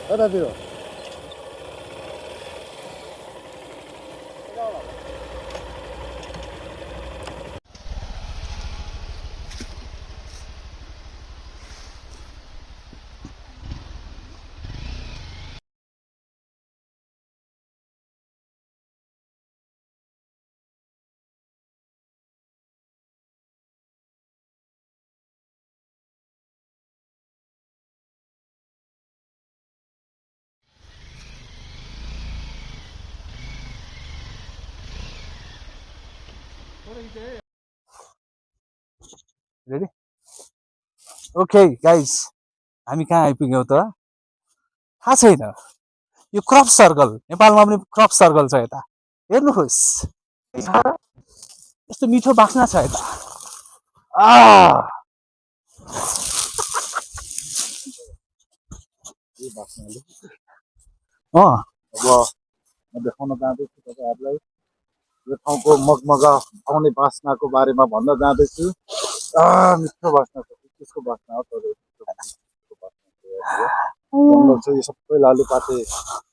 यतातिर ready okay guys हामी कहाँ आइपुग्यौँ त थाहा छैन यो क्रप सर्कल नेपालमा पनि क्रप सर्कल छ यता हेर्नुहोस् यस्तो मिठो बास्ना छ यता अब म देखाउन जाँदैछु तपाईँहरूलाई यो ठाउँको मगमगा आउने बास्नाको बारेमा भन्न जाँदैछु मिठो बास्ना छ त्यसको बास्ना हो तर जङ्गल छ यो सबै लालुपाते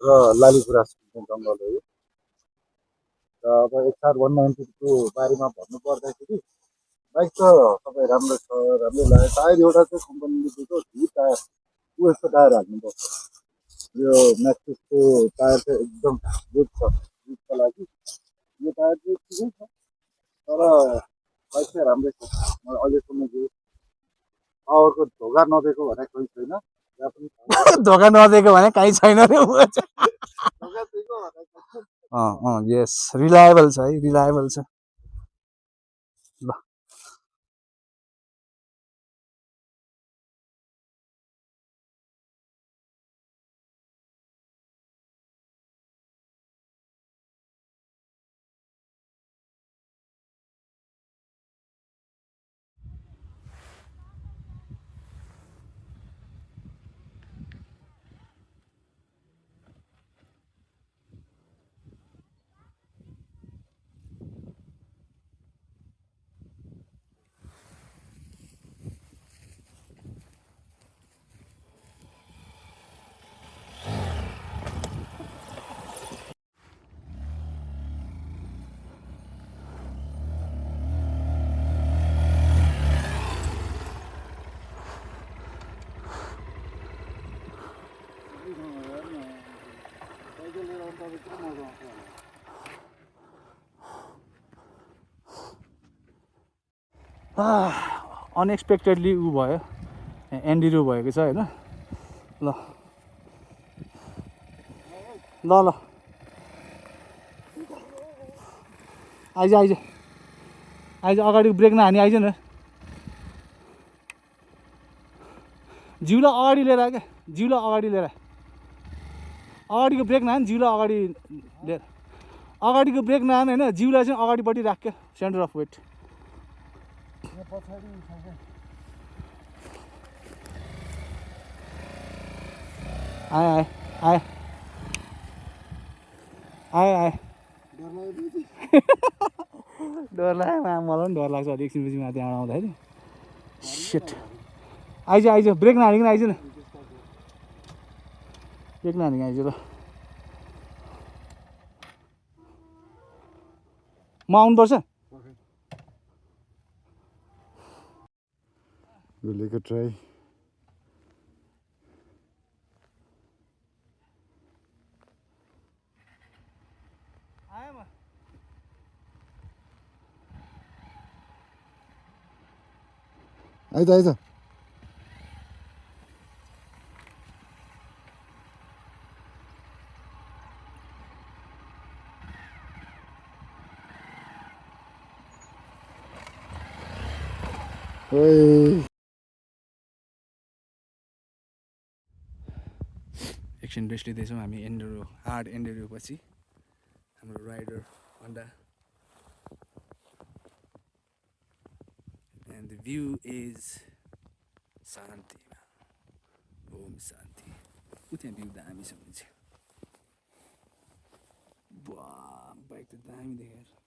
र लालीगुराँस जङ्गल हो यो र अब XR 192 को बारेमा भन्नु पर्दाखेरि बाइक त तपाईँ राम्रो छ राम्रै लाग्यो टायर एउटा चाहिँ कम्पनीले दिएको धी टायर यस्तो टायर हाल्नुपर्छ यो म्याक्सिसको टायर चाहिँ एकदम गुड छ गुडको लागि यो टायर चाहिँ ठिकै छ तर बाइक चाहिँ राम्रै छ मलाई अहिलेसम्म यो पावरको धोका नदिएको भने कोही छैन धोका नदिएको भने कहीँ छैन यस रिलायबल छ है रिलायबल छ ल अनएक्सपेक्टेडली ऊ भयो एन्डिरो भएको छ होइन ल ल ल आइज आइज आइज अगाडि ब्रेक नहानी आइज न जिउलाई अगाडि लिएर क्या जिउलाई अगाडि लिएर अगाडिको ब्रेक नहान जिउलाई अगाडि लिएर अगाडिको ब्रेक नहान होइन जिउलाई चाहिँ अगाडिपट्टि राख्यो सेन्टर अफ वेट आए आए आए आए आए डर लाग्यो मलाई पनि डर लाग्छ अलिक एकछिनपछि माथि आउँदाखेरि सेट आइज आइज ब्रेक नहानिकन आइज न ब्रेक नहानिकन आइज ल म आउनुपर्छ गोलीको ट्राई आइज आइज एकछिन रेस्ट लिँदैछौँ हामी एन्डुरो हार्ड एन्डुरो पछि हाम्रो rider Honda and the view is शान्ति ओम शान्ति ऊ त्यहाँ भ्यू दामी छ भने चाहिँ बाइक त दामी देखेर